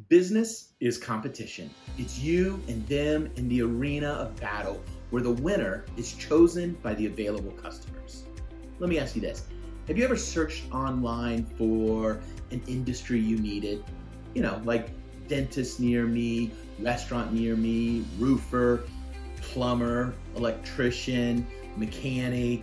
Business is competition. It's you and them in the arena of battle where the winner is chosen by the available customers. Let me ask you this. Have you ever searched online for an industry you needed? Like dentist near me, restaurant near me, roofer, plumber, electrician, mechanic,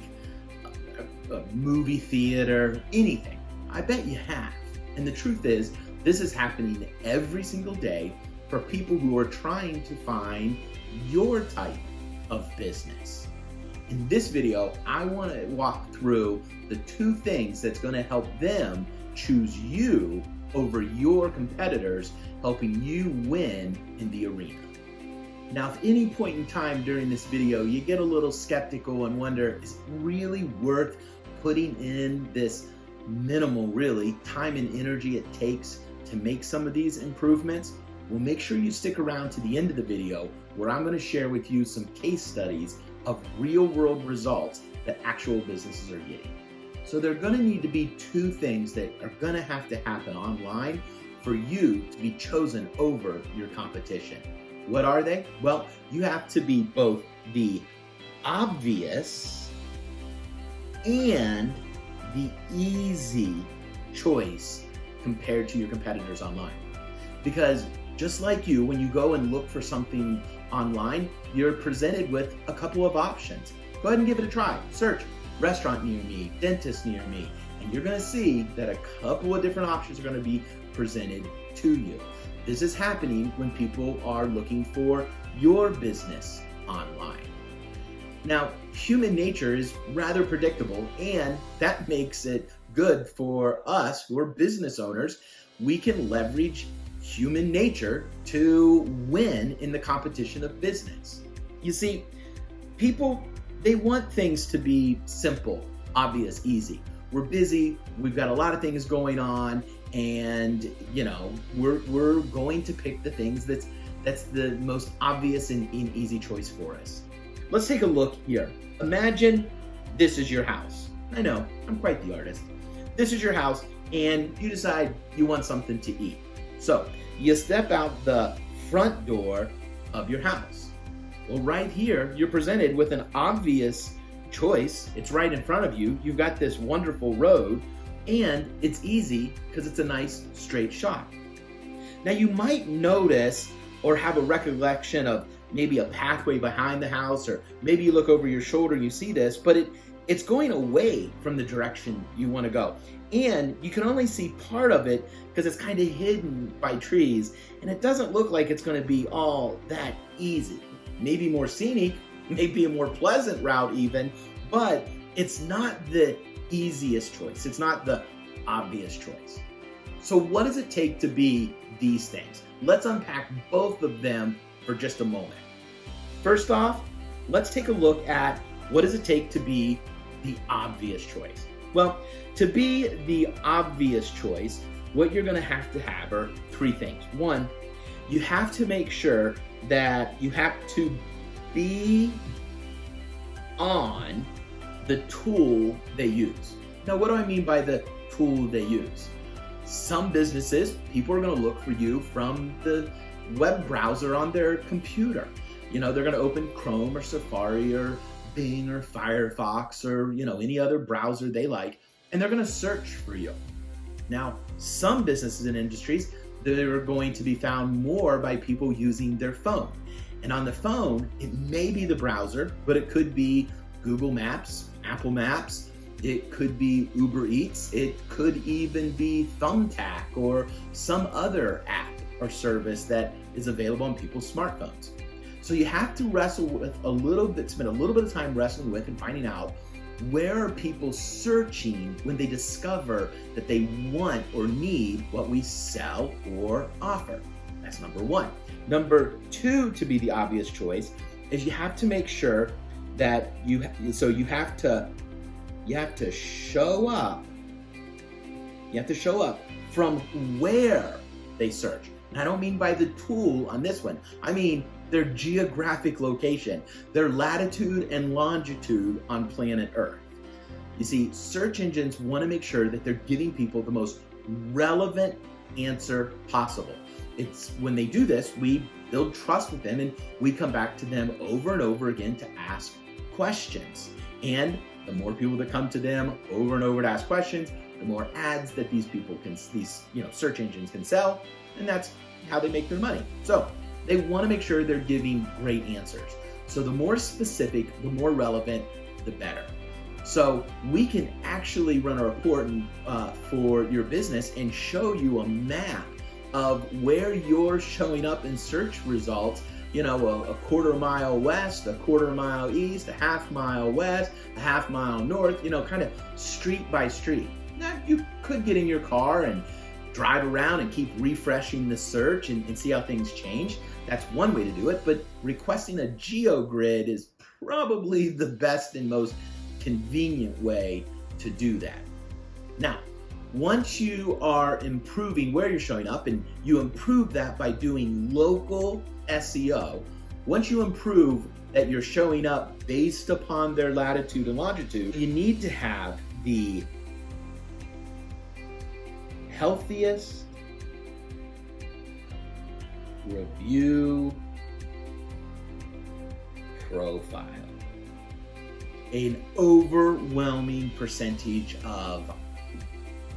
a movie theater, anything. I bet you have. And the truth is, this is happening every single day for people who are trying to find your type of business. In this video, I want to walk through the two things that's going to help them choose you over your competitors, helping you win in the arena. Now, if any point in time during this video you get a little skeptical and wonder, is it really worth putting in this minimal, really, time and energy it takes to make some of these improvements? Well, make sure you stick around to the end of the video where I'm going to share with you some case studies of real-world results that actual businesses are getting. So there are going to need to be two things that are going to have to happen online for you to be chosen over your competition. What are they? Well, you have to be both the obvious and the easy choice compared to your competitors online. Because just like you, when you go and look for something online, you're presented with a couple of options. Go ahead and give it a try. Search restaurant near me, dentist near me, and you're going to see that a couple of different options are going to be presented to you. This is happening when people are looking for your business online. Now, human nature is rather predictable, and that makes it good for us who are business owners. We can leverage human nature to win in the competition of business. You see, people, they want things to be simple, obvious, easy. We're busy, we've got a lot of things going on, and we're going to pick the things that's the most obvious and easy choice for us. Let's take a look here. Imagine this is your house. I know, I'm quite the artist. This is your house, and you decide you want something to eat. So you step out the front door of your house. Well, right here, you're presented with an obvious choice. It's right in front of you. You've got this wonderful road, and it's easy because it's a nice straight shot. Now, you might notice or have a recollection of maybe a pathway behind the house, or maybe you look over your shoulder and you see this, but it's going away from the direction you want to go. And you can only see part of it because it's kind of hidden by trees, and it doesn't look like it's going to be all that easy. Maybe more scenic, maybe a more pleasant route even, but it's not the easiest choice. It's not the obvious choice. So what does it take to be these things? Let's unpack both of them for just a moment. First off, let's take a look at what does it take to be the obvious choice. Well, to be the obvious choice, what you're going to have are three things. One, you have to make sure that you have to be on the tool they use. Now, what do I mean by the tool they use? Some businesses, people are going to look for you from the web browser on their computer. They're going to open Chrome or Safari or Bing or Firefox or any other browser they like, and they're going to search for you. Now, some businesses and industries, they're going to be found more by people using their phone. And on the phone, it may be the browser, but it could be Google Maps, Apple Maps, it could be Uber Eats, it could even be Thumbtack or some other app or service that is available on people's smartphones. So you have to wrestle with spend a little bit of time wrestling with and finding out where are people searching when they discover that they want or need what we sell or offer. That's number one. Number two, to be the obvious choice, is you have to make sure that you have to show up. You have to show up from where they search. And I don't mean by the tool on this one. I mean their geographic location, their latitude and longitude on planet Earth. You see, search engines want to make sure that they're giving people the most relevant answer possible. it's when they do this, we build trust with them and we come back to them over and over again to ask questions. And the more people that come to them over and over to ask questions, the more ads that these search engines can sell, and that's how they make their money. So they want to make sure they're giving great answers. So the more specific, the more relevant, the better. So we can actually run a report for your business and show you a map of where you're showing up in search results, a quarter mile west, a quarter mile east, a half mile west, a half mile north, kind of street by street. Now, you could get in your car and drive around and keep refreshing the search and see how things change. That's one way to do it, but requesting a GeoGrid is probably the best and most convenient way to do that. Now, once you are improving where you're showing up, and you improve that by doing local SEO, once you improve that you're showing up based upon their latitude and longitude, you need to have the healthiest review profile. An overwhelming percentage of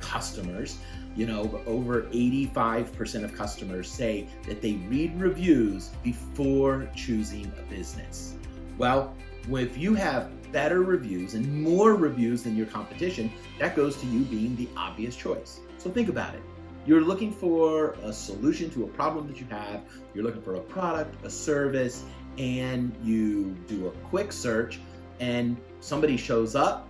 customers, over 85% of customers say that they read reviews before choosing a business. Well, if you have better reviews and more reviews than your competition, that goes to you being the obvious choice. So think about it. You're looking for a solution to a problem that you have. You're looking for a product, a service, and you do a quick search and somebody shows up.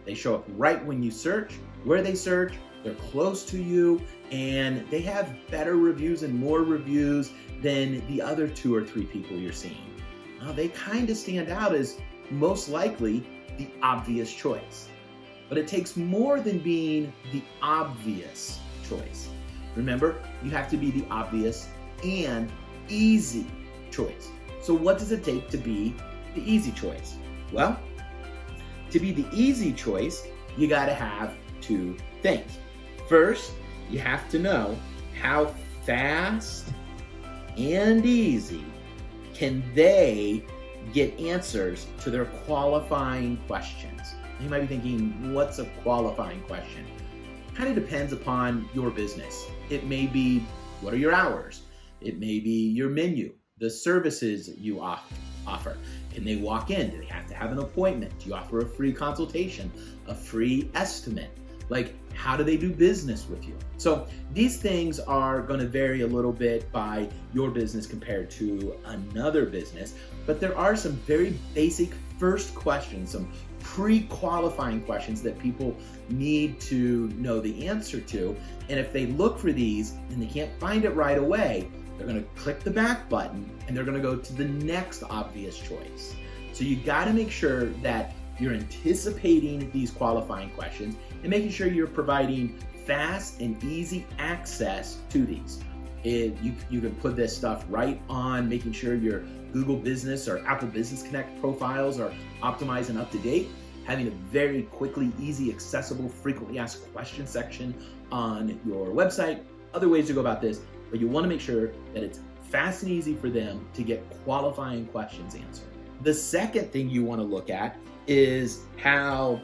They show up right when you search. Where they search, they're close to you, and they have better reviews and more reviews than the other 2 or 3 people you're seeing. Now, they kind of stand out as most likely the obvious choice. But it takes more than being the obvious choice. Remember, you have to be the obvious and easy choice. So what does it take to be the easy choice? Well, to be the easy choice, you got to have 2 things. First, you have to know how fast and easy can they get answers to their qualifying questions. You might be thinking, what's a qualifying question? Kind of depends upon your business. It may be, what are your hours? It may be your menu, the services you offer. Can they walk in? Do they have to have an appointment? Do you offer a free consultation, a free estimate? Like, how do they do business with you? So these things are going to vary a little bit by your business compared to another business, but there are some very basic first questions, some pre-qualifying questions that people need to know the answer to. And if they look for these and they can't find it right away, they're going to click the back button and they're going to go to the next obvious choice. So you got to make sure that you're anticipating these qualifying questions and making sure you're providing fast and easy access to these. You can put this stuff right on making sure your Google Business or Apple Business Connect profiles are optimized and up to date, having a very quickly, easy, accessible, frequently asked questions section on your website, other ways to go about this, but you want to make sure that it's fast and easy for them to get qualifying questions answered. The second thing you want to look at is how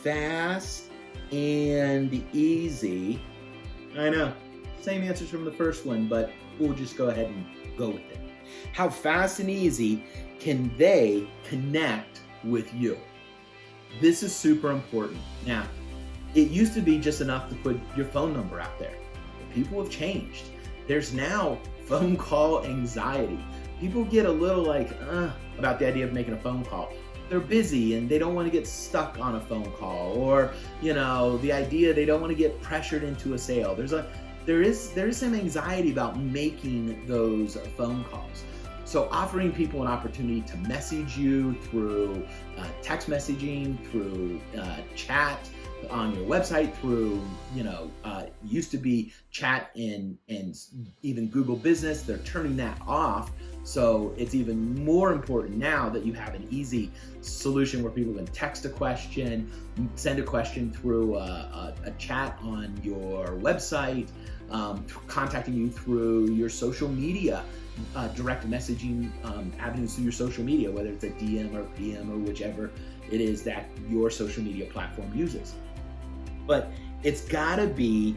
fast and easy, I know, same answers from the first one, but we'll just go ahead and go with it. How fast and easy can they connect with you? This is super important. Now, it used to be just enough to put your phone number out there. People have changed. There's now phone call anxiety. People get a little like, about the idea of making a phone call. They're busy and they don't want to get stuck on a phone call, or, the idea they don't want to get pressured into a sale. There is some anxiety about making those phone calls. So offering people an opportunity to message you through text messaging, through chat, on your website through, used to be chat and even Google Business. They're turning that off. So it's even more important now that you have an easy solution where people can text a question, send a question through a chat on your website, contacting you through your social media, direct messaging avenues through your social media, whether it's a DM or PM or whichever it is that your social media platform uses. But it's gotta be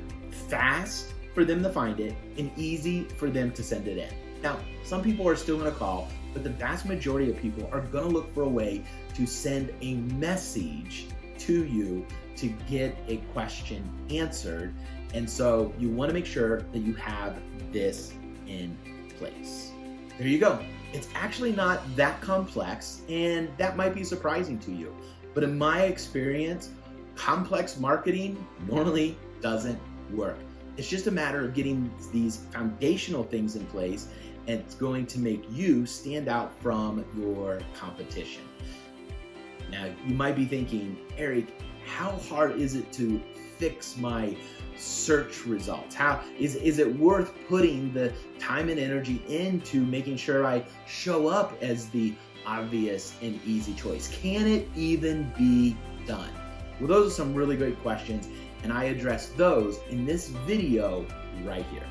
fast for them to find it and easy for them to send it in. Now, some people are still gonna call, but the vast majority of people are gonna look for a way to send a message to you to get a question answered. And so you wanna make sure that you have this in place. There you go. It's actually not that complex, and that might be surprising to you. But in my experience, complex marketing normally doesn't work. It's just a matter of getting these foundational things in place, and it's going to make you stand out from your competition. Now, you might be thinking, Eric, how hard is it to fix my search results? How is it worth putting the time and energy into making sure I show up as the obvious and easy choice? Can it even be done? Well, those are some really great questions, and I address those in this video right here.